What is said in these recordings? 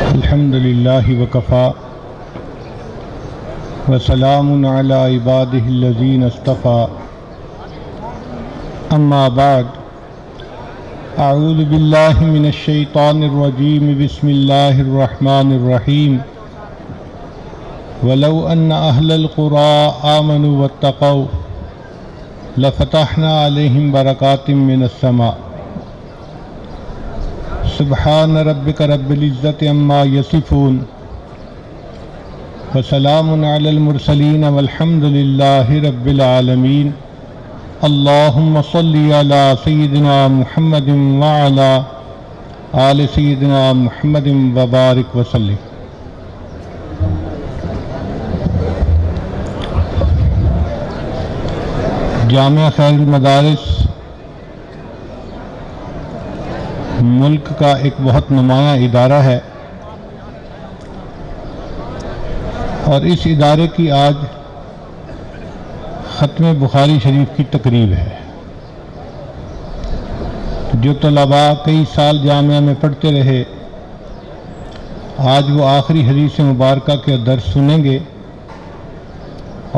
الحمد لله وكفى وسلام على عباده الذين اصطفى أما بعد أعوذ بالله من الشيطان الرجيم بسم الله الرحمن الرحيم ولو أن أهل القرى آمنوا واتقوا لفتحنا عليهم بركات من السماء سبحان ربك رب العزة عما يصفون وسلام على المرسلين والحمد لله رب العالمين اللهم صل على سيدنا محمد وعلى آل سيدنا محمد وبارك وسلم. جامعہ خیر المدارس ملک کا ایک بہت نمایاں ادارہ ہے اور اس ادارے کی آج ختم بخاری شریف کی تقریب ہے. جو طلباء کئی سال جامعہ میں پڑھتے رہے آج وہ آخری حدیث مبارکہ کے درس سنیں گے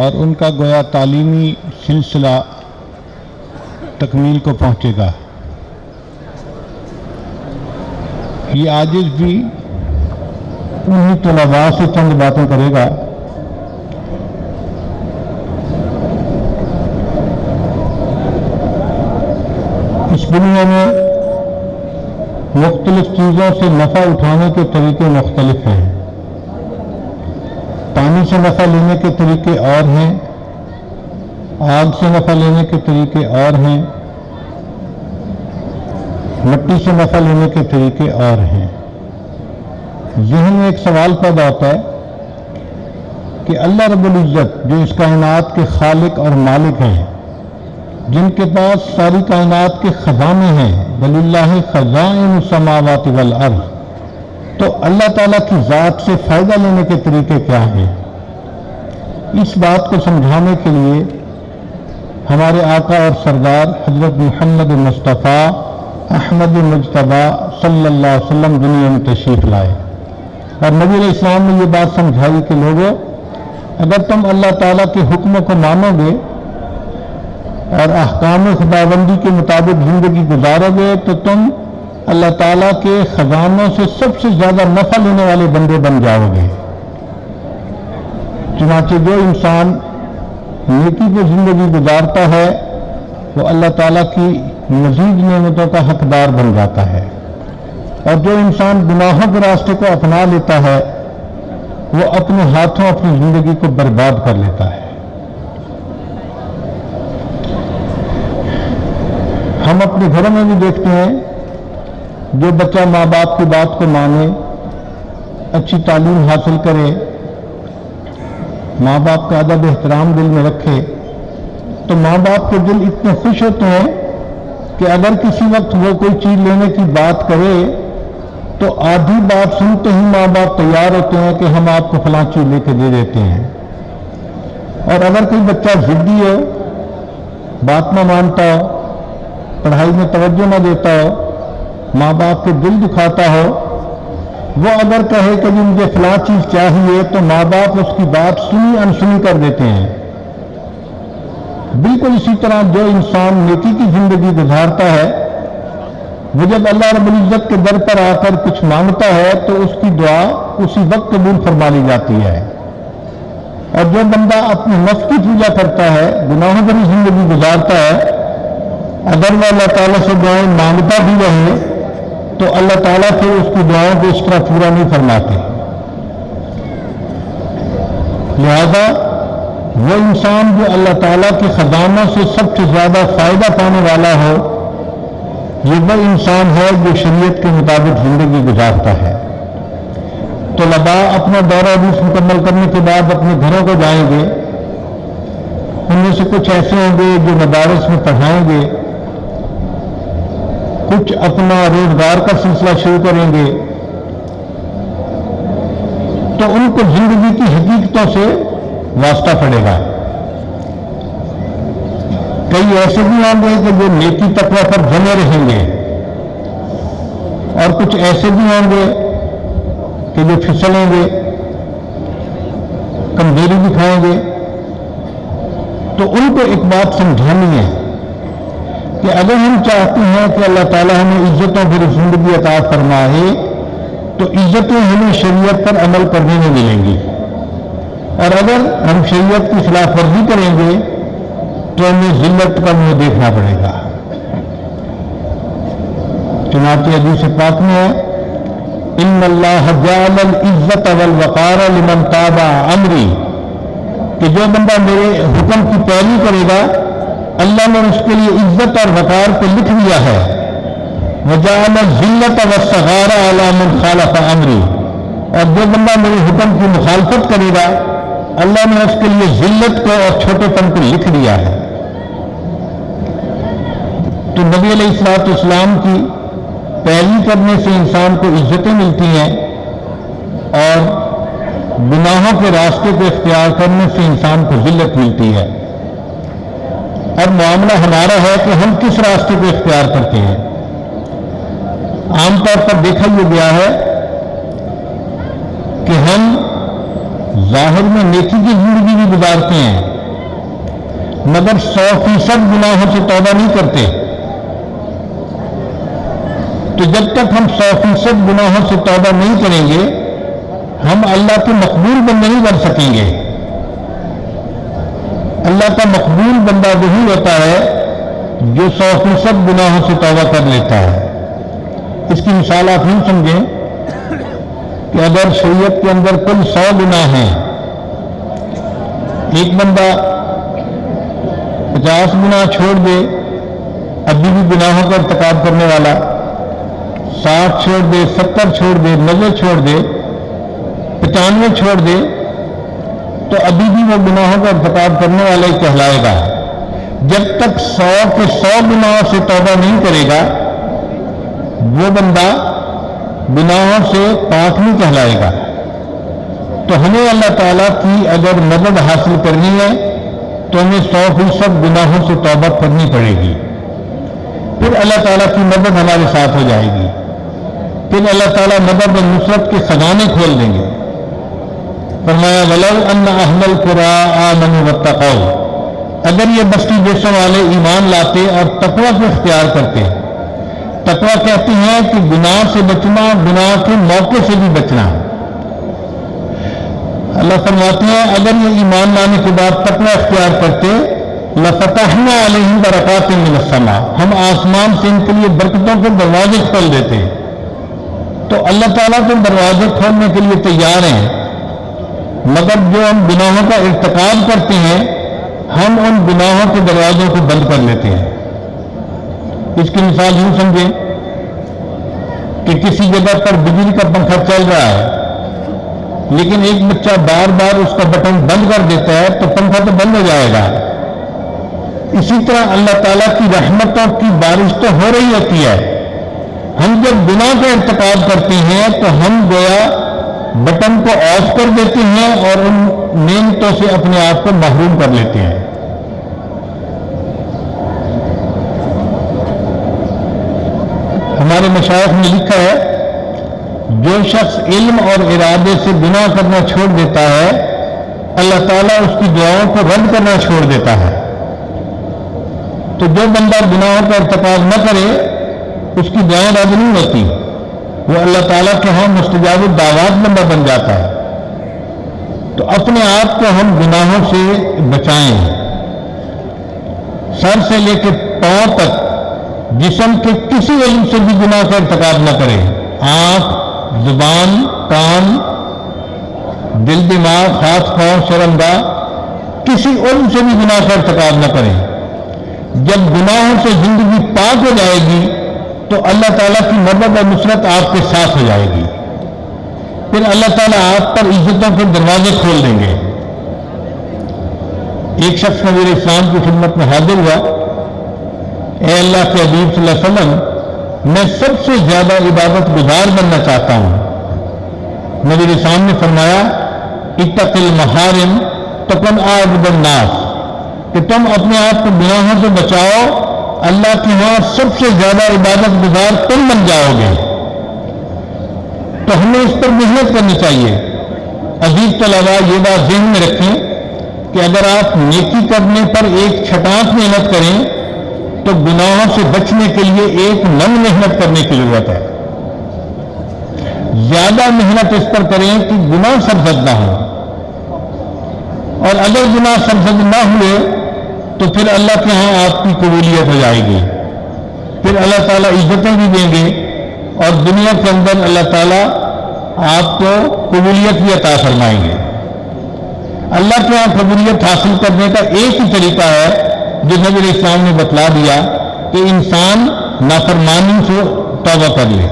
اور ان کا گویا تعلیمی سلسلہ تکمیل کو پہنچے گا. یہ عاجز بھی انہی طلباء سے چند باتیں کرے گا. اس دنیا میں مختلف چیزوں سے نفع اٹھانے کے طریقے مختلف ہیں. پانی سے نفع لینے کے طریقے اور ہیں، آگ سے نفع لینے کے طریقے اور ہیں، مٹی سے نفع لینے کے طریقے اور ہیں. ذہن میں ایک سوال پیدا ہوتا ہے کہ اللہ رب العزت جو اس کائنات کے خالق اور مالک ہیں، جن کے پاس ساری کائنات کے خزانے ہیں، وَلِلَّهِ خَزَائِنُ السَّمَاوَاتِ وَالْأَرْضِ، تو اللہ تعالیٰ کی ذات سے فائدہ لینے کے طریقے کیا ہیں؟ اس بات کو سمجھانے کے لیے ہمارے آقا اور سردار حضرت محمد مصطفیٰ احمد مجتبیٰ صلی اللہ علیہ وسلم دنیا میں تشریف لائے اور نبی علیہ السلام نے یہ بات سمجھائی کہ لوگوں، اگر تم اللہ تعالیٰ کے حکموں کو مانو گے اور احکام خداوندی کے مطابق زندگی گزارو گے تو تم اللہ تعالیٰ کے خزانوں سے سب سے زیادہ نفع لینے والے بندے بن جاؤ گے. چنانچہ جو انسان نیکی پہ زندگی گزارتا ہے وہ اللہ تعالیٰ کی مزید نعمتوں کا حقدار بن جاتا ہے، اور جو انسان گناہوں کے راستے کو اپنا لیتا ہے وہ اپنے ہاتھوں اپنی زندگی کو برباد کر لیتا ہے. ہم اپنے گھروں میں بھی دیکھتے ہیں جو بچہ ماں باپ کی بات کو مانے، اچھی تعلیم حاصل کرے، ماں باپ کا ادب احترام دل میں رکھے، تو ماں باپ کے دل اتنے خوش ہوتے ہیں کہ اگر کسی وقت وہ کوئی چیز لینے کی بات کرے تو آدھی بات سنتے ہی ماں باپ تیار ہوتے ہیں کہ ہم آپ کو فلاں چیز لے کے دے دیتے ہیں. اور اگر کوئی بچہ ضدی ہو، بات نہ مانتا ہو، پڑھائی میں توجہ نہ دیتا ہو، ماں باپ کے دل دکھاتا ہو، وہ اگر کہے کہ جی مجھے فلاں چیز چاہیے تو ماں باپ اس کی بات سنی انسنی کر دیتے ہیں. بالکل اسی طرح جو انسان نیکی کی زندگی گزارتا ہے وہ جب اللہ رب العزت کے در پر آ کر کچھ مانگتا ہے تو اس کی دعا اسی وقت قبول فرما لی جاتی ہے. اور جو بندہ اپنے نفس کی پوجا کرتا ہے، گناہوں بھری زندگی گزارتا ہے، اگر وہ اللہ تعالیٰ سے دعائیں مانگتا بھی رہے تو اللہ تعالیٰ پھر اس کی دعاؤں کو اس طرح پورا نہیں فرماتے. لہذا وہ انسان جو اللہ تعالیٰ کے خزانوں سے سب سے زیادہ فائدہ پانے والا ہو، یہ وہ انسان ہے جو شریعت کے مطابق زندگی گزارتا ہے. طلباء اپنا دورہ حدیث مکمل کرنے کے بعد اپنے گھروں کو جائیں گے. ان میں سے کچھ ایسے ہوں گے جو مدارس میں پڑھائیں گے، کچھ اپنا روزگار کا سلسلہ شروع کریں گے، تو ان کو زندگی کی حقیقتوں سے واسطہ پڑے گا. کئی ایسے بھی ہوں گے کہ جو نیکی تقویٰ پر بنے رہیں گے، اور کچھ ایسے بھی ہوں گے کہ جو پھسلیں گے، کمزوری دکھائیں گے، تو ان کو ایک بات سمجھانی ہے کہ اگر ہم چاہتے ہیں کہ اللہ تعالیٰ ہمیں عزتوں پر زندگی عطا فرمائے تو عزتیں ہمیں شریعت پر عمل کرنے میں ملیں گی، اور اگر ہم شریعت کی خلاف ورزی کریں گے تو ہمیں ذلت کا منہ دیکھنا پڑے گا۔ چنانچہ حدیث پاک میں ہے ان اللہ جعل العزت والوقار لمن تابع امری، کہ جو بندہ میرے حکم کی پیروی کرے گا اللہ نے اس کے لیے عزت اور وقار کو لکھ دیا ہے۔ وجعل الذلۃ والصغار علی من خالف امری، اور جو بندہ میرے حکم کی مخالفت کرے گا اللہ نے اس کے لیے ذلت کو اور چھوٹے پن کو لکھ دیا ہے۔ تو نبی علیہ الصلوۃ والسلام کی پیروی کرنے سے انسان کو عزتیں ملتی ہیں، اور گناہوں کے راستے کو اختیار کرنے سے انسان کو ذلت ملتی ہے۔ اور معاملہ ہمارا ہے کہ ہم کس راستے کو اختیار کرتے ہیں۔ عام طور پر دیکھا یہ گیا ہے کہ ہم ظاہر میں نیکی کی زندگی بھی گزارتے ہیں مگر 100% گناہوں سے توبہ نہیں کرتے۔ تو جب تک ہم 100% گناہوں سے توبہ نہیں کریں گے ہم اللہ کے مقبول بندے نہیں بن سکیں گے۔ اللہ کا مقبول بندہ وہی ہوتا ہے جو 100% گناہوں سے توبہ کر لیتا ہے۔ اس کی مثال آپ یوں سمجھیں کہ اگر شریعت کے اندر کل 100 گناہ ہیں، ایک بندہ 50 گناہ چھوڑ دے ابھی بھی گناہوں کا ارتکاب کرنے والا، 60 چھوڑ دے، 70 چھوڑ دے، 90 چھوڑ دے، 95 چھوڑ دے تو ابھی بھی وہ گناہوں کا ارتکاب کرنے والا ہی کہلائے گا۔ جب تک 100 کے 100 گناہوں سے توبہ نہیں کرے گا وہ بندہ گناہوں سے پاک نہیں کہلائے گا۔ تو ہمیں اللہ تعالیٰ کی اگر مدد حاصل کرنی ہے تو ہمیں 100% گناہوں سے توبہ کرنی پڑے گی، پھر اللہ تعالیٰ کی مدد ہمارے ساتھ ہو جائے گی، پھر اللہ تعالیٰ مدد و نصرت کے خزانے کھول دیں گے۔ فرمایا وَلَوْ أَنَّ أَهْلَ الْقُرَىٰ آمَنُوا وَاتَّقَوْا، اگر یہ بستی دیسوں والے ایمان لاتے اور تقویٰ کو اختیار کرتے۔ تقویٰ کہتے ہیں کہ گناہ سے بچنا، گناہ کے موقع سے بھی بچنا۔ اللہ فرماتے ہیں اگر یہ ایمان لانے کے بعد تقویٰ اختیار کرتے لَفَتَحْنَا عَلَيْهِمْ بَرَكَاتٍ مِّنَ السَّمَاءِ، ہم آسمان سے ان کے لیے برکتوں کے دروازے کھول دیتے۔ تو اللہ تعالیٰ تو دروازے کھولنے کے لیے تیار ہیں، مگر جو ہم گناہوں کا ارتکاب کرتے ہیں ہم ان گناہوں کے دروازوں کو بند کر لیتے ہیں۔ اس کی مثال یوں سمجھیں کہ کسی جگہ پر بجلی کا پنکھا چل رہا ہے لیکن ایک بچہ بار بار اس کا بٹن بند کر دیتا ہے تو پنکھا تو بند ہو جائے گا۔ اسی طرح اللہ تعالیٰ کی رحمتوں کی بارش تو ہو رہی ہوتی ہے، ہم جب گناہ کا ارتکاب کرتے ہیں تو ہم گویا بٹن کو آف کر دیتے ہیں اور ان نعمتوں سے اپنے آپ کو محروم کر لیتے ہیں۔ ہمارے مشائخ نے لکھا ہے جو شخص علم اور ارادے سے گناہ کرنا چھوڑ دیتا ہے اللہ تعالیٰ اس کی دعاؤں کو رد کرنا چھوڑ دیتا ہے۔ تو جو بندہ گناہوں کا ارتکاب نہ کرے اس کی دعائیں رد نہیں ہوتی، وہ اللہ تعالیٰ کے ہاں مستجاب الدعوات بندہ بن جاتا ہے۔ تو اپنے آپ کو ہم گناہوں سے بچائیں، سر سے لے کے پاؤں تک جسم کے کسی علم سے بھی گناہ کا ارتکاب نہ کریں، آنکھ، زبان، کان، دل، دماغ، ہاتھ، پاؤں، شرمگاہ، کسی علم سے بھی گناہ کا ارتکاب نہ کریں۔ جب گناہوں سے زندگی پاک ہو جائے گی تو اللہ تعالیٰ کی مدد اور نصرت آپ کے ساتھ ہو جائے گی، پھر اللہ تعالیٰ آپ پر عزتوں کے دروازے کھول دیں گے۔ ایک شخص نبی اسلام کی خدمت میں حاضر ہوا، اے اللہ کے حبیب صلی اللہ علیہ وسلم میں سب سے زیادہ عبادت گزار بننا چاہتا ہوں۔ نبی اسلام نے فرمایا اتق المحارم تکن اعبد الناس، کہ تم اپنے آپ کو گناہوں سے بچاؤ اللہ کے ہاں سب سے زیادہ عبادت گزار تم بن جاؤ گے۔ تو ہمیں اس پر محنت کرنی چاہیے۔ عزیز طلباء، یہ بات ذہن میں رکھیں کہ اگر آپ نیکی کرنے پر ایک چھٹانک محنت کریں تو گناہوں سے بچنے کے لیے ایک نم محنت کرنے کی ضرورت ہے۔ زیادہ محنت اس پر کریں کہ گناہ سرزد نہ ہو، اور اگر گناہ سرزد نہ ہوئے تو پھر اللہ کے ہاں آپ کی قبولیت ہو جائے گی، پھر اللہ تعالیٰ عزتیں بھی دیں گے اور دنیا کے اندر اللہ تعالیٰ آپ کو قبولیت بھی عطا فرمائیں گے۔ اللہ کے ہاں قبولیت حاصل کرنے کا ایک ہی طریقہ ہے جو نبی علیہ السلام نے بتلا دیا کہ انسان نافرمانی سے توبہ کر لے۔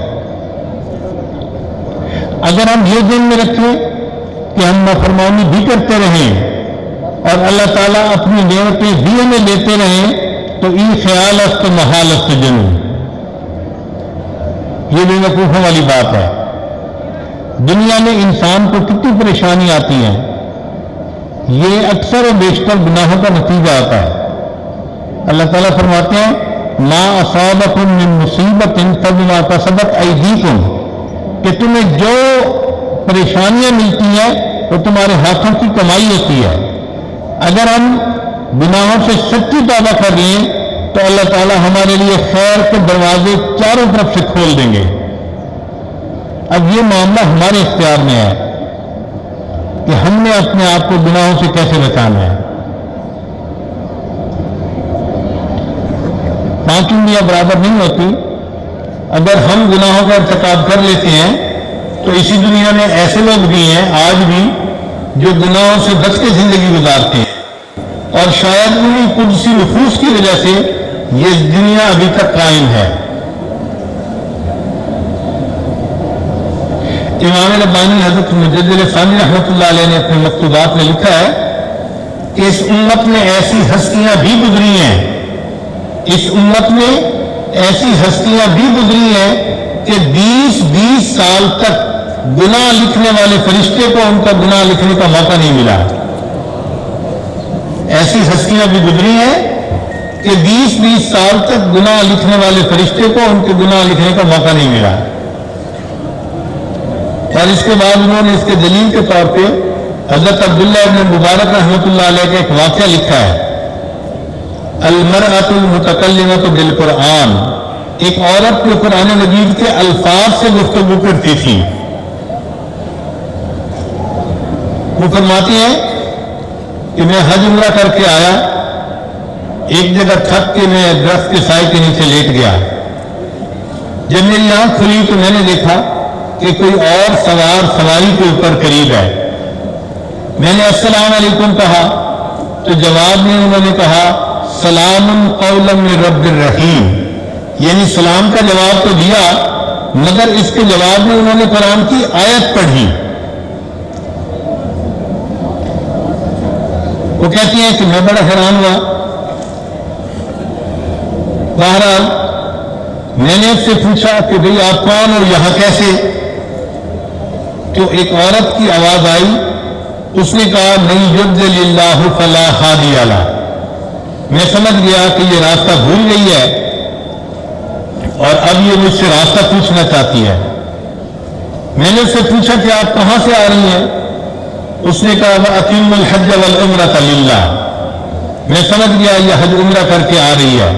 اگر ہم یہ ذہن میں رکھیں کہ ہم نافرمانی بھی کرتے رہیں اور اللہ تعالیٰ اپنی نعمتیں بھی ہمیں دیتے رہیں تو این خیال است و محال است جنون، یہ بے وقوفوں والی بات ہے۔ دنیا میں انسان کو کتنی پریشانی آتی ہے، یہ اکثر و بیشتر گناہوں کا نتیجہ آتا ہے۔ اللہ تعالیٰ فرماتے ہیں ما اصابکم من مصیبت فبما کسبت ایدیکم، کہ تمہیں جو پریشانیاں ملتی ہیں وہ تمہارے ہاتھوں کی کمائی ہوتی ہے۔ اگر ہم گناہوں سے سچی توبہ کر لیں تو اللہ تعالیٰ ہمارے لیے خیر کے دروازے چاروں طرف سے کھول دیں گے۔ اب یہ معاملہ ہمارے اختیار میں ہے کہ ہم نے اپنے آپ کو گناہوں سے کیسے بچانا ہے۔ 5 انگلیاں برابر نہیں ہوتی۔ اگر ہم گناہوں کا ارتکاب کر لیتے ہیں تو اسی دنیا میں ایسے لوگ بھی ہیں آج بھی جو گناہوں سے بچ کے زندگی گزارتے ہیں، اور شاید انہیں کچھ سی نفوس کی وجہ سے یہ دنیا ابھی تک قائم ہے۔ امام ربانی حضرت مجدد ثانی رحمۃ اللہ علیہ نے اپنے مکتوبات میں لکھا ہے کہ اس امت میں ایسی ہستیاں بھی گزری ہیں، اس امت میں ایسی ہستیاں بھی گزری ہیں کہ 20 سال تک گناہ لکھنے والے فرشتے کو ان کا گناہ لکھنے کا موقع نہیں ملا۔ ایسی ہستیاں بھی گزری ہیں کہ 20 سال تک گناہ لکھنے والے فرشتے کو ان کے گناہ لکھنے کا موقع نہیں ملا۔ اور اس کے بعد انہوں نے اس کے دلیل کے طور پہ حضرت عبداللہ ابن مبارک رحمۃ اللہ علیہ کا ایک واقعہ لکھا ہے، المرأۃ المتکلمۃ بالقرآن، ایک عورت جو قرآن مجید کے الفاظ سے گفتگو کرتی تھی۔ وہ فرماتی ہے کہ میں حج عمرہ کر کے آیا، ایک جگہ تھک کے میں درخت کے سائے کے نیچے لیٹ گیا۔ جب میری آنکھ کھلی تو میں نے دیکھا کہ کوئی اور سوار سواری کے اوپر قریب ہے۔ میں نے السلام علیکم کہا تو جواب میں انہوں نے کہا سلام قولا من رب الرحیم، یعنی سلام کا جواب تو دیا مگر اس کے جواب میں انہوں نے قرآن کی آیت پڑھی۔ وہ کہتی ہیں کہ میں بڑا حیران ہوا۔ بہرحال میں نے اس سے پوچھا کہ بھئی آپ کون اور یہاں کیسے؟ تو ایک عورت کی آواز آئی، اس نے کہا من یضلل اللہ فلا ہادی لہ۔ میں سمجھ گیا کہ یہ راستہ بھول گئی ہے اور اب یہ مجھ سے راستہ پوچھنا چاہتی ہے۔ میں نے اس سے پوچھا کہ آپ کہاں سے آ رہی ہیں؟ اس نے کہا وَأَتِمُّ الْحَجَّ وَالْعُمْرَةَ لِلَّهِ۔ میں سمجھ گیا یہ حج عمرہ کر کے آ رہی ہے۔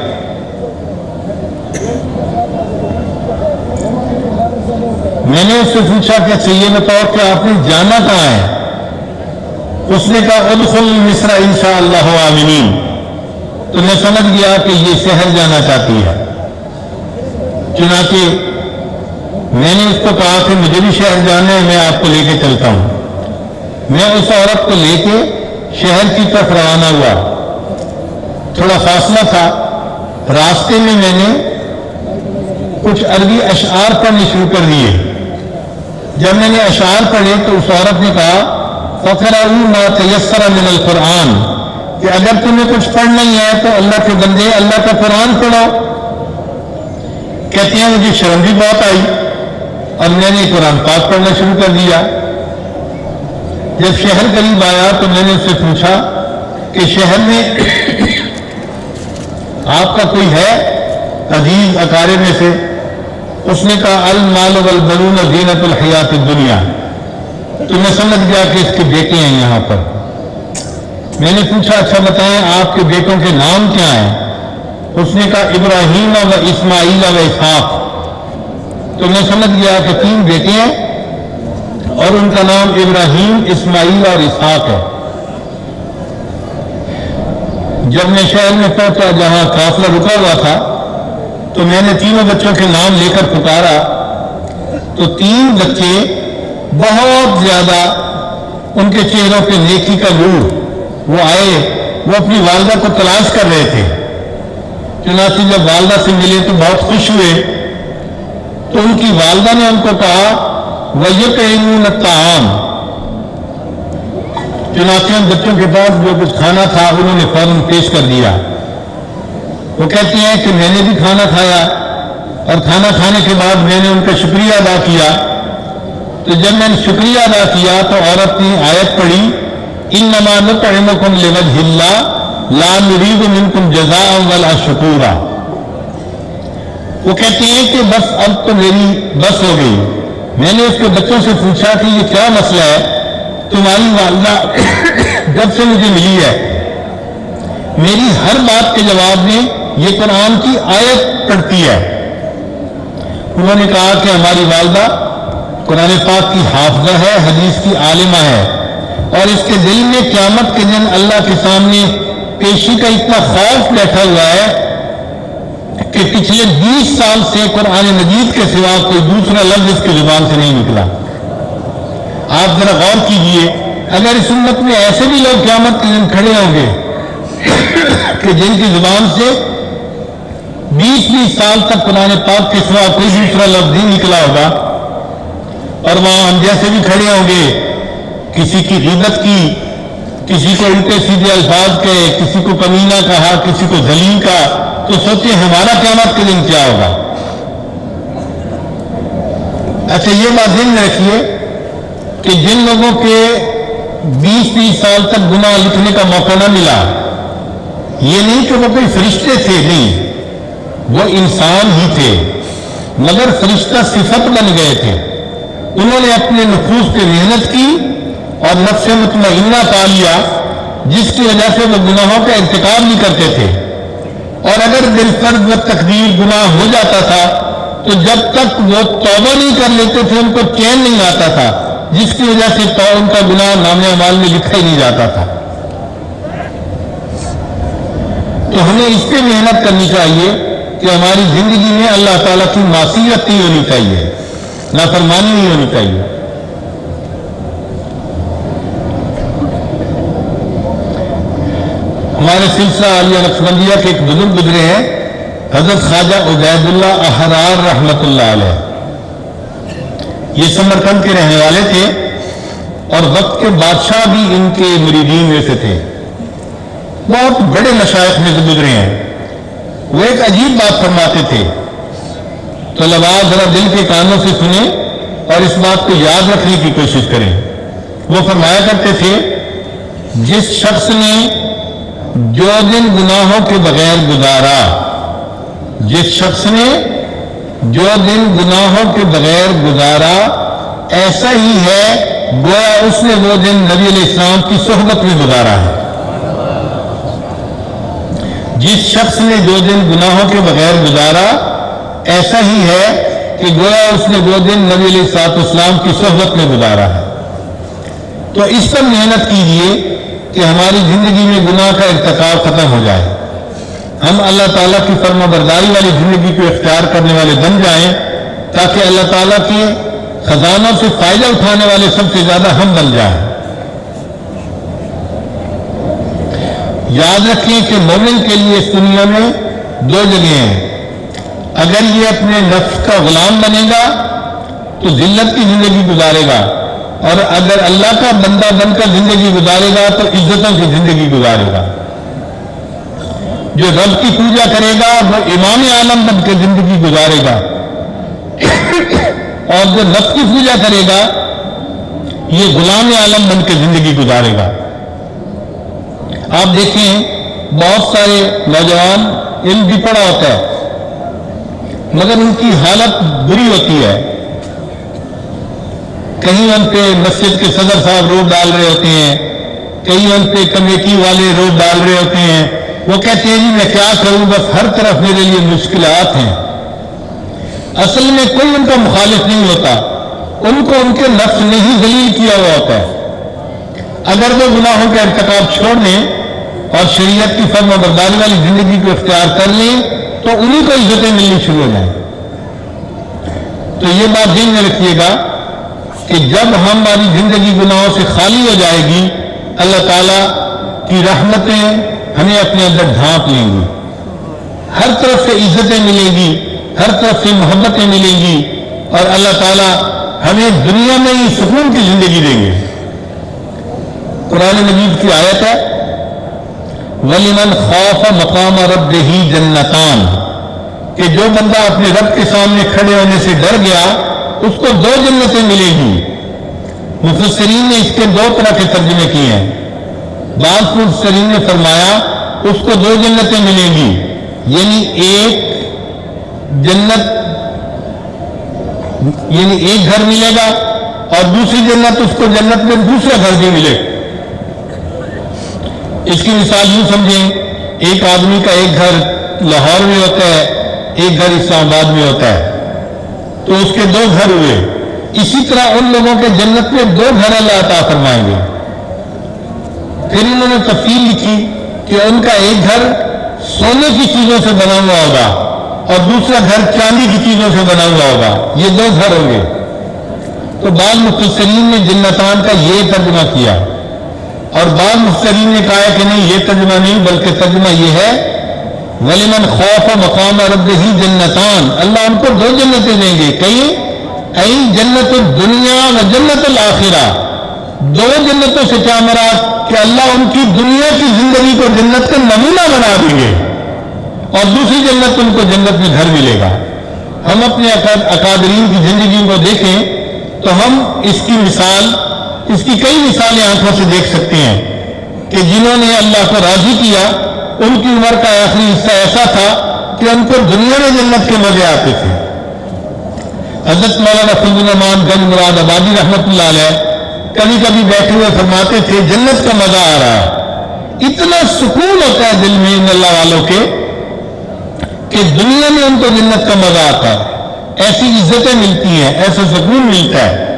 میں نے اس سے پوچھا کہ اچھا یہ بتاؤ کہ آپ نے جانا کہاں ہے؟ اس نے کہا ادخل مصر انشاءاللہ آمنین۔ تو میں سمجھ گیا کہ یہ شہر جانا چاہتی ہے۔ چنانچہ میں نے اس کو کہا کہ مجھے بھی شہر جانا ہے، میں آپ کو لے کے چلتا ہوں۔ میں اس عورت کو لے کے شہر کی طرف روانہ ہوا۔ تھوڑا فاصلہ تھا، راستے میں میں نے کچھ عربی اشعار پڑھنے شروع کر دیے۔ جب میں نے اشعار پڑھے تو اس عورت نے کہا فَقْرَؤُوا مَا تَيَسَّرَ مِنَ الْقُرْآنِ، کہ اگر تمہیں کچھ پڑھنا ہی ہے تو اللہ کے بندے اللہ کا قرآن پڑھو۔ کہتی ہیں مجھے شرم بھی بہت آئی اور میں نے قرآن پاک پڑھنا شروع کر دیا۔ جب شہر قریب آیا تو میں نے اس سے پوچھا کہ شہر میں آپ کا کوئی ہے عزیز اقارب میں سے؟ اس نے کہا المال والبنون زینت الحیات الدنیا. تو میں سمجھ گیا کہ اس کے بیٹے ہیں یہاں پر. میں نے پوچھا اچھا بتائیں آپ کے بیٹوں کے نام کیا ہیں؟ اس نے کہا ابراہیم و اسماعیل و اسحاق. تو میں سمجھ گیا کہ 3 بیٹے ہیں اور ان کا نام ابراہیم، اسماعیل اور اسحاق ہے. جب میں شہر میں پہنچا جہاں قافلہ رکا ہوا تھا تو میں نے تینوں بچوں کے نام لے کر پکارا تو 3 بچے بہت زیادہ ان کے چہروں پہ نیکی کا نور. وہ آئے، وہ اپنی والدہ کو تلاش کر رہے تھے. چنانچہ جب والدہ سے ملے تو بہت خوش ہوئے. تو ان کی والدہ نے ان کو کہا وَيَطْعِمُونَ الطَّعَامَ. چنانچہ ان بچوں کے پاس جو کچھ کھانا تھا انہوں نے فوراً پیش کر دیا. وہ کہتے ہیں کہ میں نے بھی کھانا کھایا اور کھانا کھانے کے بعد میں نے ان کا شکریہ ادا کیا. تو جب میں نے شکریہ ادا کیا تو عورت نے آیت پڑھی انما نطعمکم لوجہ اللہ لا نرید منکم جزاء ولا شکورا. وہ کہتے ہیں کہ بس اب تو میری بس ہو گئی. میں نے اس کے بچوں سے پوچھا کہ یہ کیا مسئلہ ہے؟ تمہاری والدہ جب سے مجھے ملی ہے میری ہر بات کے جواب میں یہ قرآن کی آیت پڑھتی ہے. انہوں نے کہا کہ ہماری والدہ قرآن پاک کی حافظہ ہے، حدیث کی عالمہ ہے اور اس کے دل میں قیامت کے دن اللہ کے سامنے پیشی کا اتنا خوف بیٹھا ہوا ہے کہ پچھلے 20 سال سے قرآن مجید کے سوا کوئی دوسرا لفظ اس کی زبان سے نہیں نکلا. آپ ذرا غور کیجئے، اگر اس امت میں ایسے بھی لوگ قیامت کے دن کھڑے ہوں گے کہ جن کی زبان سے 20 سال تک قرآن پاک کے سوا کوئی دوسرا لفظ نہیں نکلا ہوگا اور وہاں ہم جیسے بھی کھڑے ہوں گے، کسی کی غیبت کی، کسی کو الٹے سیدھے الفاظ کہے، کسی کو کمینہ کہا، کسی کو ذلیل کہا، تو سوچیں ہمارا قیامت کے دن کیا ہوگا. اچھا یہ بات ذہن میں رکھیے کہ جن لوگوں کے 20 سال تک گناہ لکھنے کا موقع نہ ملا، یہ نہیں کہ وہ کوئی فرشتے تھے، نہیں، وہ انسان ہی تھے مگر فرشتہ صفت بن گئے تھے. انہوں نے اپنے نفوس پہ محنت کی اور نفس مطمئنہ پا لیا جس کی وجہ سے وہ گناہوں کا ارتکاب نہیں کرتے تھے. اور اگر بالفرض و تقدیر گناہ ہو جاتا تھا تو جب تک وہ توبہ نہیں کر لیتے تھے ان کو چین نہیں آتا تھا، جس کی وجہ سے ان کا گناہ نامہ اعمال میں لکھا ہی نہیں جاتا تھا. تو ہمیں اس پہ محنت کرنی چاہیے کہ ہماری زندگی میں اللہ تعالیٰ کی معصیت نہیں ہونی چاہیے، نافرمانی نہیں ہونی چاہیے. ہمارے سلسلہ عالیہ نقشبندیہ کے ایک بزرگ گزرے ہیں، حضرت خواجہ عبید اللہ احرار رحمۃ اللہ علیہ. یہ سمرقند کے رہنے والے تھے اور وقت کے بادشاہ بھی ان کے مریدین میں سے تھے. بہت بڑے مشائخ میں سے گزرے ہیں. وہ ایک عجیب بات فرماتے تھے، طلباء ذرا دل کے کانوں سے سنیں اور اس بات کو یاد رکھنے کی کوشش کریں. وہ فرمایا کرتے تھے جس شخص نے جو دن گناہوں کے بغیر گزارا، جس شخص نے جو دن گناہوں کے بغیر گزارا ایسا ہی ہے گویا اس نے وہ دن نبی علیہ السلام کی صحبت میں گزارا ہے. جس شخص نے جو دن گناہوں کے بغیر گزارا ایسا ہی ہے کہ گویا اس نے وہ دن نبی علیہ السلام کی صحبت میں گزارا ہے. تو اس پر محنت کیجیے کہ ہماری زندگی میں گناہ کا ارتکاب ختم ہو جائے، ہم اللہ تعالیٰ کی فرما برداری والی زندگی کو اختیار کرنے والے بن جائیں تاکہ اللہ تعالیٰ کے خزانوں سے فائدہ اٹھانے والے سب سے زیادہ ہم بن جائیں. یاد رکھیں کہ مومن کے لیے اس دنیا میں 2 جگہیں ہیں. اگر یہ اپنے نفس کا غلام بنے گا تو ذلت کی زندگی گزارے گا، اور اگر اللہ کا بندہ بن کر زندگی گزارے گا تو عزتوں کی زندگی گزارے گا. جو رب کی پوجا کرے گا وہ امام عالم بن کر زندگی گزارے گا، اور جو نفس کی پوجا کرے گا یہ غلام عالم بن کے زندگی گزارے گا. آپ دیکھیں بہت سارے نوجوان علم بھی پڑھا ہوتا ہے مگر ان کی حالت بری ہوتی ہے. کہیں ان پہ مسجد کے صدر صاحب روب ڈال رہے ہوتے ہیں, کہیں ان پہ کمیٹی والے روب ڈال رہے ہوتے ہیں. وہ کہتے ہیں جی میں کیا کروں, بس ہر طرف میرے لیے مشکلات ہیں. اصل میں کوئی ان کا مخالف نہیں ہوتا, ان کو ان کے نفس نے ہی ذلیل کیا ہوا ہوتا ہے. اگر وہ گناہوں کا ارتکاب چھوڑ لیں اور شریعت کی فرما برداری والی زندگی کو اختیار کر لیں تو انہیں کو عزتیں ملنی شروع ہو جائیں. تو یہ بات ذہن میں رکھیے گا کہ جب ہماری زندگی گناہوں سے خالی ہو جائے گی, اللہ تعالیٰ کی رحمتیں ہمیں اپنے اندر ڈھانپ لیں گی, ہر طرف سے عزتیں ملیں گی, ہر طرف سے محبتیں ملیں گی, اور اللہ تعالیٰ ہمیں دنیا میں ہی سکون کی زندگی دیں گے. قرآن مجید کی آیت ہے وَلِمَنْ خَافَ مَقَامَ رَبِّهِ جَنَّتَانِ, کہ جو بندہ اپنے رب کے سامنے کھڑے ہونے سے ڈر گیا اس کو 2 جنتیں ملیں گی. مفسرین نے اس کے 2 طرح کے ترجمے کیے ہیں. بعض مفسرین نے فرمایا اس کو 2 جنتیں ملیں گی, یعنی ایک گھر ملے گا اور دوسری جنت اس کو جنت میں دوسرا گھر بھی ملے. اس کی مثال یوں سمجھیں, ایک آدمی کا ایک گھر لاہور میں ہوتا ہے, ایک گھر اسلام آباد میں ہوتا ہے, تو اس کے 2 گھر ہوئے. اسی طرح ان لوگوں کے جنت میں 2 گھر اللہ عطا فرمائیں گے. پھر انہوں نے تفصیل لکھی کہ ان کا ایک گھر سونے کی چیزوں سے بنا ہوا ہوگا اور دوسرا گھر چاندی کی چیزوں سے بنا ہوا ہوگا. یہ 2 گھر ہوں گے. تو بعض مفسرین نے جنتان کا یہ ترجمہ کیا, اور بعض مفسرین نے کہا کہ نہیں, یہ ترجمہ نہیں بلکہ ترجمہ یہ ہے وَلِمَنْ خَافَ مَقَامَ رَبِّهِ جَنَّتَانِ, اللہ ان کو 2 جنتیں دیں گے. کہیں ای جنت الدنیا و جنت الآخرہ, 2 جنتوں سے کیا مراد کہ اللہ ان کی دنیا کی زندگی کو جنت کا نمونہ بنا دیں گے, اور دوسری جنت ان کو جنت میں گھر ملے گا. ہم اپنے اکابرین کی زندگی کو دیکھیں تو ہم اس کی کئی مثالیں آنکھوں سے دیکھ سکتے ہیں کہ جنہوں نے اللہ کو راضی کیا ان کی عمر کا آخری حصہ ایسا تھا کہ ان کو دنیا میں جنت کے مزے آتے تھے. حضرت مولانا فضل الرحمان گنج مراد آبادی رحمۃ اللہ علیہ کبھی کبھی بیٹھے ہوئے فرماتے تھے جنت کا مزہ آ رہا ہے. اتنا سکون ہوتا ہے دل میں ان اللہ والوں کے کہ دنیا میں ان کو جنت کا مزہ آتا ہے, ایسی عزتیں ملتی ہیں, ایسا سکون ملتا ہے.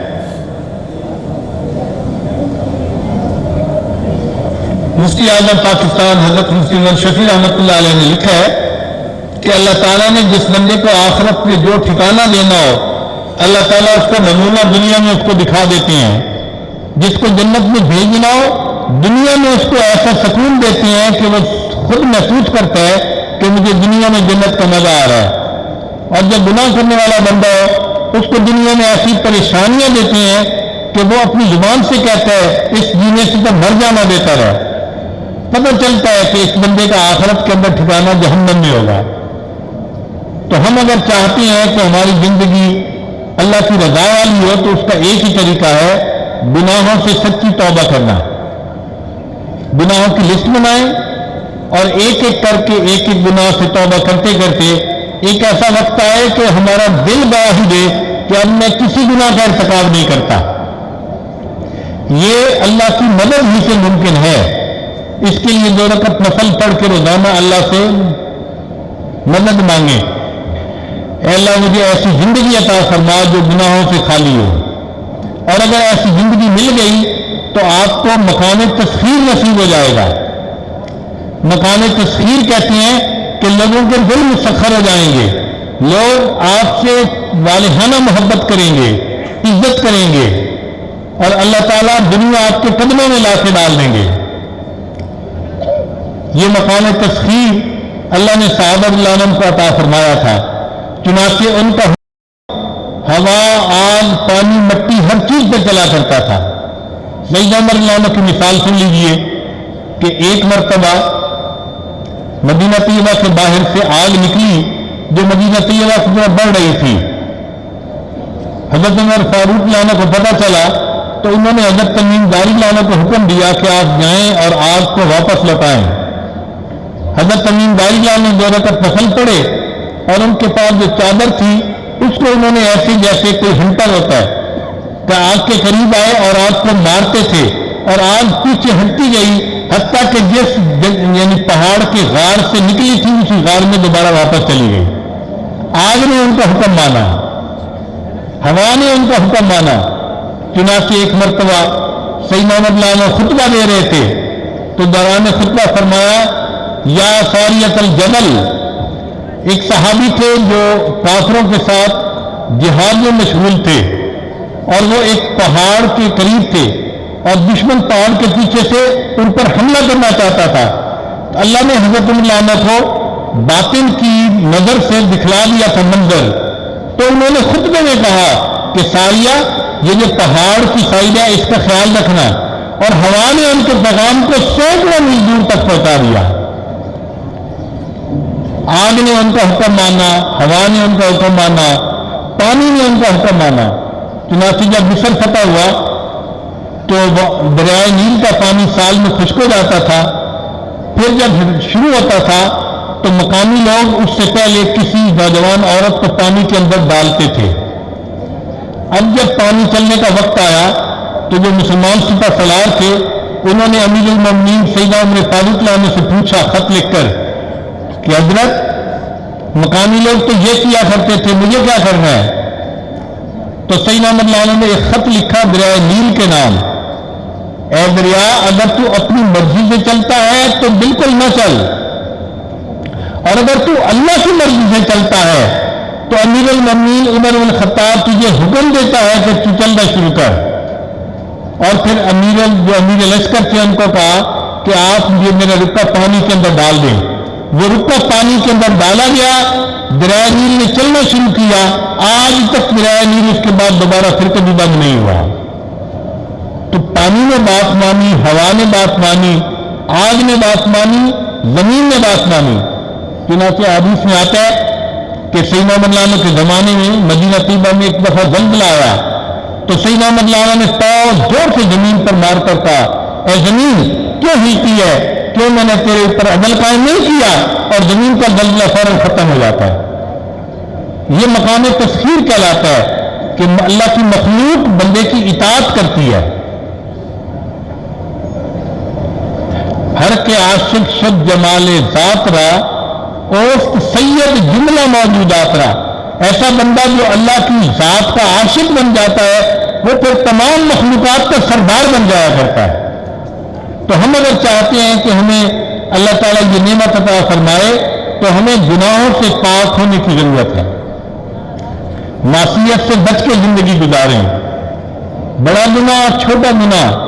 مفتی اعظم پاکستان حضرت مفتی محمد شفیع رحمۃ اللہ علیہ نے لکھا ہے کہ اللہ تعالیٰ نے جس بندے کو آخرت میں جو ٹھکانہ دینا ہو اللہ تعالیٰ اس کا نمونہ دنیا میں اس کو دکھا دیتے ہیں. جس کو جنت میں بھیجنا ہو دنیا میں اس کو ایسا سکون دیتے ہیں کہ وہ خود محسوس کرتا ہے کہ مجھے دنیا میں جنت کا مزہ آ رہا ہے. اور جب گناہ کرنے والا بندہ ہو اس کو دنیا میں ایسی پریشانیاں دیتے ہیں کہ وہ اپنی زبان سے کہتا ہے اس جینے سے تو مر جانا بہتر ہے. پتہ چلتا ہے کہ اس بندے کا آخرت کے اندر ٹھکانہ جہنم میں ہوگا. تو ہم اگر چاہتے ہیں کہ ہماری زندگی اللہ کی رضا والی ہو تو اس کا ایک ہی طریقہ ہے گناہوں سے سچی توبہ کرنا. گناہوں کی لسٹ بنائیں اور ایک ایک کر کے ایک ایک گناہ سے توبہ کرتے کرتے ایک ایسا وقت آئے کہ ہمارا دل گواہی دے کہ اب میں کسی گناہ کا ارتکاب نہیں کرتا. یہ اللہ کی مدد ہی سے ممکن ہے. اس کے لیے 2 رکعت نفل پڑھ کے روزانہ اللہ سے مدد مانگے, اے اللہ مجھے ایسی زندگی عطا فرما جو گناہوں سے خالی ہو. اور اگر ایسی زندگی مل گئی تو آپ کو مقام تسخیر نصیب ہو جائے گا. مقام تسخیر کہتے ہیں کہ لوگوں کے دل مسخر ہو جائیں گے, لوگ آپ سے والہانہ محبت کریں گے, عزت کریں گے, اور اللہ تعالیٰ دنیا آپ کے قدموں میں لا کے ڈال دیں گے. یہ مقام تسخیر اللہ نے صحابہ رضی اللہ عنہم کو عطا فرمایا تھا. چنانچہ ان کا ہوا, آگ, پانی, مٹی ہر چیز پہ چلا کرتا تھا. سیدنا عمر رضی اللہ عنہ کی مثال سن لیجئے کہ ایک مرتبہ مدینہ طیبہ کے باہر سے آگ نکلی جو مدینہ طیبہ کی طرف بڑھ رہی تھی. حضرت عمر فاروق رضی اللہ عنہ کو پتہ چلا تو انہوں نے حضرت تمیم داری رضی اللہ عنہ کو حکم دیا کہ آپ جائیں اور آگ کو واپس لوٹائیں. حضرت تمیم داری رضی اللہ عنہ نے 2 رکعت نفل پڑھے اور ان کے پاس جو چادر تھی اس کو انہوں نے ایسے جیسے کوئی ہنٹر ہوتا ہے کہ آگ کے قریب آئے اور آگ کو مارتے تھے اور آگ پیچھے ہٹتی گئی حتیٰ کہ جس یعنی پہاڑ کے غار سے نکلی تھی اسی غار میں دوبارہ واپس چلی گئی. آگ نے ان کا حکم مانا, ہوا نے ان کا حکم مانا. چنانچہ ایک مرتبہ سیدنا عمر رضی اللہ عنہ خطبہ دے رہے تھے تو دوران خطبہ فرمایا یا ساریۃ الجبل. ایک صحابی تھے جو کافروں کے ساتھ جہاد میں مشغول تھے اور وہ ایک پہاڑ کے قریب تھے اور دشمن پہاڑ کے پیچھے سے ان پر حملہ کرنا چاہتا تھا. تو اللہ نے حضرت عمر رضی اللہ عنہ کو باطن کی نظر سے دکھلا دیا تھا منظر. تو انہوں نے خطبے میں کہا کہ ساریہ, یہ جو پہاڑ کی سائڈ ہے اس کا خیال رکھنا, اور ہوا نے ان کے پیغام کو سینکڑوں میل دور تک پہنچا دیا. آگ نے ان کا حکم مانا, ہوا نے ان کا حکم مانا, پانی نے ان کا حکم مانا. چنانچہ جب مصر فتح ہوا تو دریائے نیل کا پانی سال میں خشک ہو جاتا تھا. پھر جب شروع ہوتا تھا تو مقامی لوگ اس سے پہلے کسی نوجوان عورت کو پانی کے اندر ڈالتے تھے. اب جب پانی چلنے کا وقت آیا تو جو مسلمان سپہ سالار تھے انہوں نے امیر المومنین سیدنا عمر فاروق رضی اللہ عنہ سے پوچھا خط لکھ کر کہ حضرت مقامی لوگ تو یہ کیا کرتے تھے, مجھے کیا کرنا ہے؟ تو سیدنا عمر رضی اللہ عنہ نے ایک خط لکھا دریائے نیل کے نام, اے دریا اگر تو اپنی مرضی سے چلتا ہے تو بالکل نہ چل, اور اگر تو اللہ کی مرضی سے چلتا ہے تو امیر المومنین عمر بن الخطاب تجھے حکم دیتا ہے کہ تو چلنا شروع کر. اور پھر امیر لشکر تھے ان کو کہا کہ آپ یہ میرا رکا پانی کے اندر ڈال دیں. وہ رکا پانی کے اندر ڈالا گیا, دریائے نیل نے چلنا شروع کیا. آج تک دریائے نیل اس کے بعد دوبارہ پھر کبھی بند نہیں ہوا. تو پانی نے بات مانی, ہوا نے بات مانی, آگ نے بات مانی, زمین نے بات مانی. چنانچہ حدیث میں آتا ہے کہ سیدنا عمر رضی اللہ عنہ کے زمانے میں مدینہ طیبہ میں ایک دفعہ زلزلہ آیا تو سیدنا عمر رضی اللہ عنہ نے پاؤں زور سے زمین پر مار کر کہا اے زمین کیوں ہلتی ہے, کیوں میں نے تیرے اوپر عدل قائم نہیں کیا, اور زمین کا زلزلہ فوراً ختم ہو جاتا ہے. یہ مقام تسخیر کہلاتا ہے کہ اللہ کی مخلوق بندے کی اطاعت کرتی ہے. ہر کے عاشق شد جمال ذات را اوست سید جملہ موجودات را. ایسا بندہ جو اللہ کی ذات کا عاشق بن جاتا ہے وہ پھر تمام مخلوقات کا سردار بن جایا کرتا ہے. تو ہم اگر چاہتے ہیں کہ ہمیں اللہ تعالیٰ یہ نعمت عطا فرمائے تو ہمیں گناہوں سے پاک ہونے کی ضرورت ہے, معصیت سے بچ کے زندگی گزاریں. بڑا گناہ چھوٹا گناہ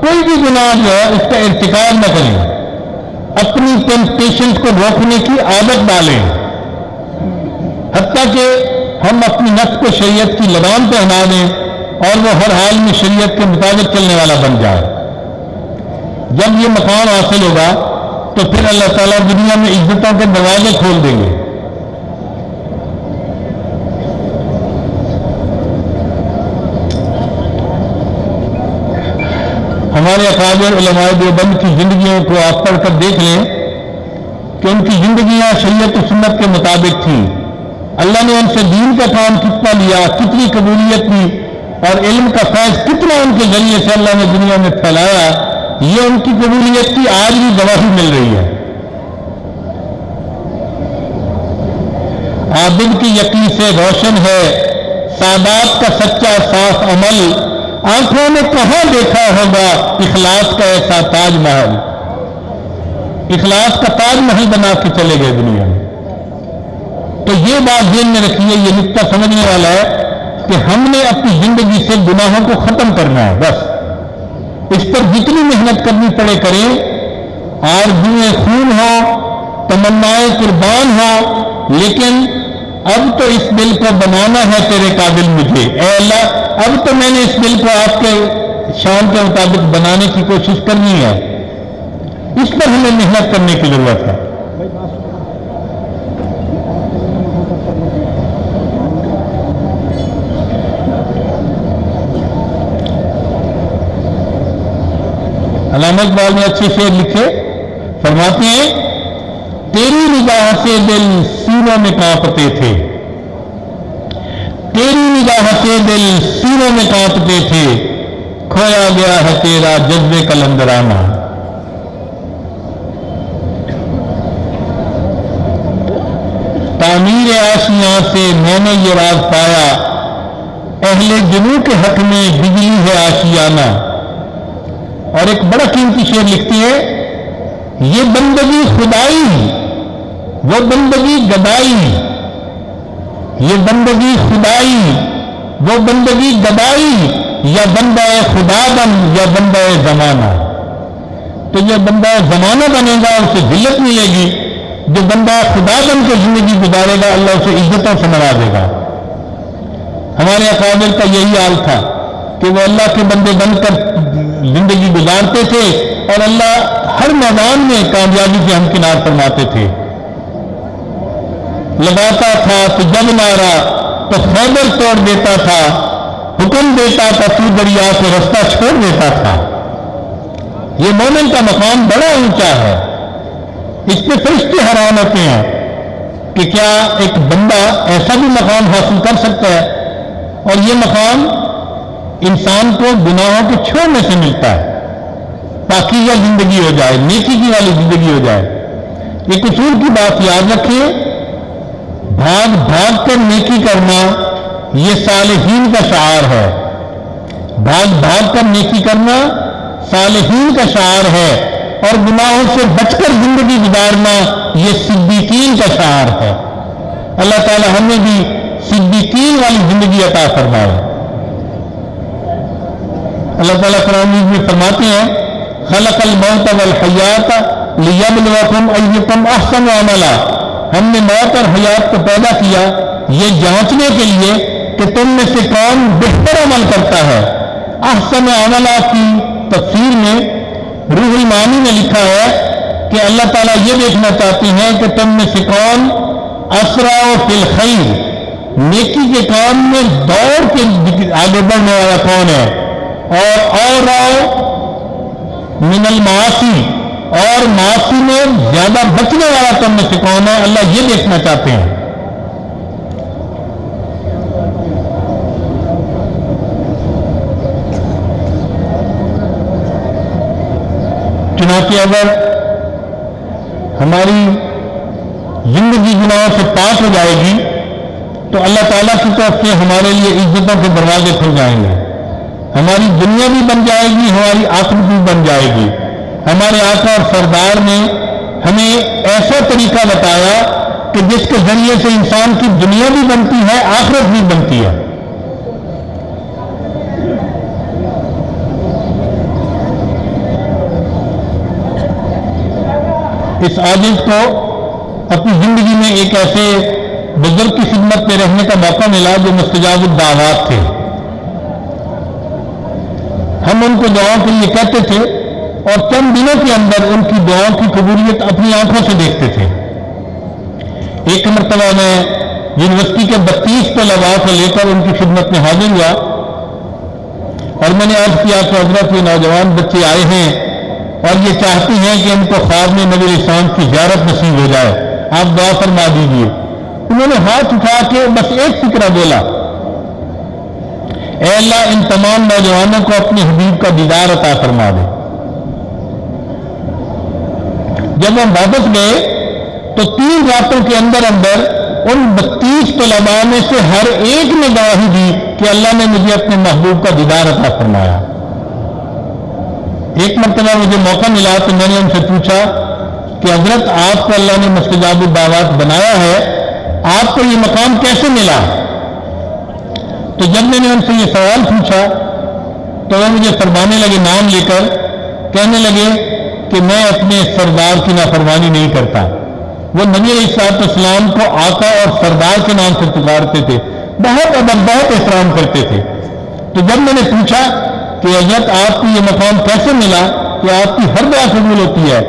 کوئی بھی گناہ جو ہے اس کا ارتکاب نہ کریں, اپنی ٹیمپٹیشنز کو روکنے کی عادت ڈالیں, حتیٰ کہ ہم اپنی نفس کو شریعت کی لگام پہنا دیں اور وہ ہر حال میں شریعت کے مطابق چلنے والا بن جائے. جب یہ مقام حاصل ہوگا تو پھر اللہ تعالیٰ دنیا میں عزتوں کے دروازے کھول دیں گے. ہمارے اکابر علماء دیوبند کی زندگیوں کو آپ پڑھ کر دیکھ لیں کہ ان کی زندگیاں شریعت و سنت کے مطابق تھیں. اللہ نے ان سے دین کا کام کتنا لیا, کتنی قبولیت دی, اور علم کا فیض کتنا ان کے ذریعے سے اللہ نے دنیا میں پھیلایا. یہ ان کی قبولیت کی آج بھی گواہی مل رہی ہے. عابد کی یقین سے روشن ہے سادات کا سچا صاف عمل, آنکھوں نے کہاں دیکھا ہوگا اخلاص کا ایسا تاج محل. اخلاص کا تاج محل بنا کے چلے گئے دنیا میں. تو یہ بات ذہن میں رکھیے, یہ نقطہ سمجھنے والا ہے کہ ہم نے اپنی زندگی سے گناہوں کو ختم کرنا ہے. بس اس پر جتنی محنت کرنی پڑے کریں, آرزوئیں خون ہو, تمنائیں قربان ہو, لیکن اب تو اس دل کو بنانا ہے تیرے قابل مجھے. اے اللہ اب تو میں نے اس دل کو آپ کے شان کے مطابق بنانے کی کوشش کرنی ہے. اس پر ہمیں محنت کرنے کی ضرورت ہے. علامہ اقبال نے اچھے شعر لکھے, فرماتے ہیں تیری نگاہ سے دل سینوں میں کانپتے تھے، تیری نگاہ سے دل سینوں میں کانپتے تھے، کھویا گیا ہے تیرا جذبے کلندرانہ۔ تعمیر آشیاں سے میں نے یہ راز پایا، اہل جنوں کے حق میں بجلی ہے آشیانہ۔ اور ایک بڑا قیمتی شعر لکھتی ہے، یہ بندگی خدائی وہ بندگی گدائی، یہ بندگی خدائی وہ بندگی گدائی، یا بندہ خدا بن یا بندہ زمانہ۔ تو جو بندہ زمانہ بنے گا اسے ذلت ملے گی، جو بندہ خدا بن کے زندگی گزارے گا اللہ اسے عزتوں سے نوازے گا۔ ہمارے اکابر کا یہی حال تھا کہ وہ اللہ کے بندے بن کر زندگی گزارتے تھے اور اللہ ہر میدان میں کامیابی سے ہمکنار فرماتے تھے۔ لگاتا تھا تو جب نارا تو خیبر توڑ دیتا تھا، حکم دیتا تھا تو دریا سے رستہ چھوڑ دیتا تھا۔ یہ مومن کا مقام بڑا اونچا ہے، اس پہ فرشتے حیران ہوتے ہیں کہ کیا ایک بندہ ایسا بھی مقام حاصل کر سکتا ہے، اور یہ مقام انسان کو گناہوں کے چھوڑنے سے ملتا ہے، پاکیزہ زندگی ہو جائے، نیکی کی والی زندگی ہو جائے۔ ایک اصول کی بات یاد رکھیے، بھاگ بھاگ کر نیکی کرنا یہ صالحین کا شعار ہے، بھاگ بھاگ کر نیکی کرنا صالحین کا شعار ہے، اور گناہوں سے بچ کر زندگی گزارنا یہ صدیقین کا شعار ہے۔ اللہ تعالی ہمیں بھی صدیقین والی زندگی عطا فرمائے۔ اللہ تعالیٰ قرآن میں فرماتے ہیں، خلق الموت والحیات لیبلوکم ایکم احسن عملا، ہم نے موت اور حیات کو پیدا کیا یہ جانچنے کے لیے کہ تم میں سے کون بہتر عمل کرتا ہے۔ احسن عملا کی تفسیر میں روح المعانی نے لکھا ہے کہ اللہ تعالیٰ یہ دیکھنا چاہتے ہیں کہ تم میں سے کون اسرع فی الخیر، نیکی کے کام میں دوڑ کے آگے بڑھنے والا کون ہے، اور من المعاصی، اور معاصی میں زیادہ بچنے والا تم میں سے کون ہے، اللہ یہ دیکھنا چاہتے ہیں۔ چنانچہ اگر ہماری زندگی گناہوں سے پاک ہو جائے گی تو اللہ تعالیٰ کی طرف سے ہمارے لیے عزتوں کے دروازے کھل جائیں گے، ہماری دنیا بھی بن جائے گی، ہماری آخرت بھی بن جائے گی۔ ہمارے آقا اور سردار نے ہمیں ایسا طریقہ بتایا کہ جس کے ذریعے سے انسان کی دنیا بھی بنتی ہے، آخرت بھی بنتی ہے۔ اس عاجز کو اپنی زندگی میں ایک ایسے بزرگ کی خدمت میں رہنے کا موقع ملا جو مستجاب الدعوات تھے۔ ہم ان کو دعاؤں کے لیے کہتے تھے اور چند دنوں کے اندر ان کی دعاؤں کی قبولیت اپنی آنکھوں سے دیکھتے تھے۔ ایک مرتبہ میں یونیورسٹی کے 32 طلباء کو لے کر ان کی خدمت میں حاضر ہوا اور میں نے عرض کیا کہ حضرت یہ نوجوان بچے آئے ہیں اور یہ چاہتے ہیں کہ ان کو خواب میں نبی اسلام کی زیارت نصیب ہو جائے، آپ دعا فرما دیجیے۔ انہوں نے ہاتھ اٹھا کے بس ایک فکرہ بولا، اے اللہ ان تمام نوجوانوں کو اپنے حبیب کا دیدار عطا فرما دے۔ جب ہم واپس گئے تو 3 راتوں کے اندر ان 32 طلباء میں سے ہر ایک نے گواہی دی کہ اللہ نے مجھے اپنے محبوب کا دیدار عطا فرمایا۔ ایک مرتبہ مجھے موقع ملا تو میں نے ان سے پوچھا کہ حضرت آپ کو اللہ نے مستجاب الدعوات بنایا ہے، آپ کو یہ مقام کیسے ملا؟ تو جب میں نے ان سے یہ سوال پوچھا تو وہ مجھے فرمانے لگے، نام لے کر کہنے لگے کہ میں اپنے سردار کی نافرمانی نہیں کرتا۔ وہ نبی علیہ السلام کو آقا اور سردار کے نام سے پکارتے تھے، بہت ادب بہت احترام کرتے تھے۔ تو جب میں نے پوچھا کہ حضرت آپ کو یہ مقام کیسے ملا کہ آپ کی ہر دعا قبول ہوتی ہے،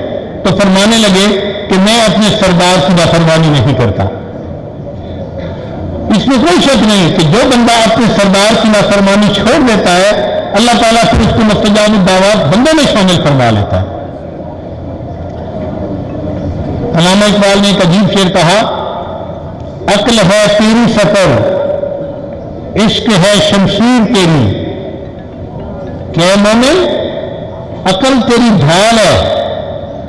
تو فرمانے لگے کہ میں اپنے سردار کی نافرمانی نہیں کرتا۔ اس میں کوئی شک نہیں کہ جو بندہ اپنے سردار کی نافرمانی چھوڑ دیتا ہے اللہ تعالیٰ پھر اس کو مستجاب الدعوات بندوں میں شامل فرما لیتا ہے۔ علامہ اقبال نے ایک عجیب شعر کہا، عقل ہے تیری سفر، عشق ہے شمشیر تیری، کہ مومن عقل تیری ڈھال ہے،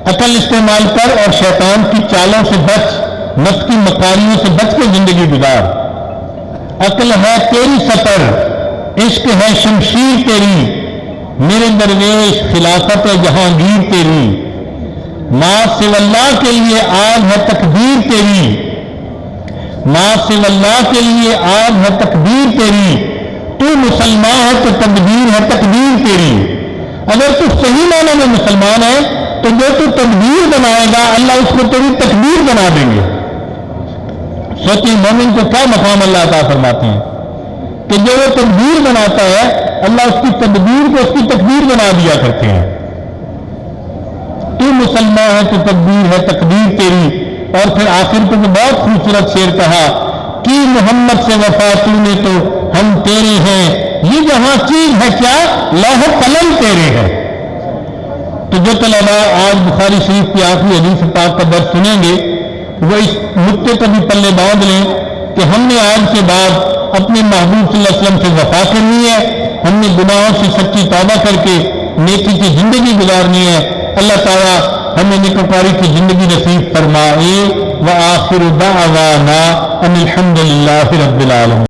عقل استعمال کر اور شیطان کی چالوں سے بچ، نفس کی مکاریوں سے بچ کے زندگی گزار۔ عقل ہے تیری سفر، عشق ہے شمشیر تیری، میرے درویش خلافت ہے جہانگیر تیری، ماں سے اللہ کے لیے آج ہے تقدیر تیری، ماں سے اللہ کے لیے آج ہے تقدیر تیری، تو مسلمان ہے تو تدبیر ہے تقدیر تیری۔ اگر تو صحیح معنی میں مسلمان ہے تو جو تو تدبیر بنائے گا اللہ اس کو تیری تقدیر بنا دیں گے۔ سوچیں مومن کو کیا مقام اللہ عطا فرماتے ہیں کہ جو وہ تدبیر بناتا ہے اللہ اس کی تدبیر کو اس کی تقدیر بنا دیا کرتے ہیں۔ تو مسلمان ہے تو تدبیر ہے تقدیر تیری۔ اور پھر آخر کو تو بہت خوبصورت شعر کہا کہ محمد سے وفا تو نے تو ہم تیرے ہیں، یہ جہاں چیز ہے کیا لوح قلم تیرے ہے۔ تو جو طلباء آج بخاری شریف کی آخری حدیث پاک کا درس سنیں گے وہ اس نقطے کو بھی پلے باندھ لیں کہ ہم نے آج کے بعد اپنے محبوب صلی اللہ علیہ وسلم سے وفا کرنی ہے، ہم نے گناہوں سے سچی توبہ کر کے نیکی کی زندگی گزارنی ہے۔ اللہ تعالیٰ ہمیں نیکوکاری کی زندگی نصیب فرمائے۔ وآخر دعوانا ان الحمد للہ رب العالمین۔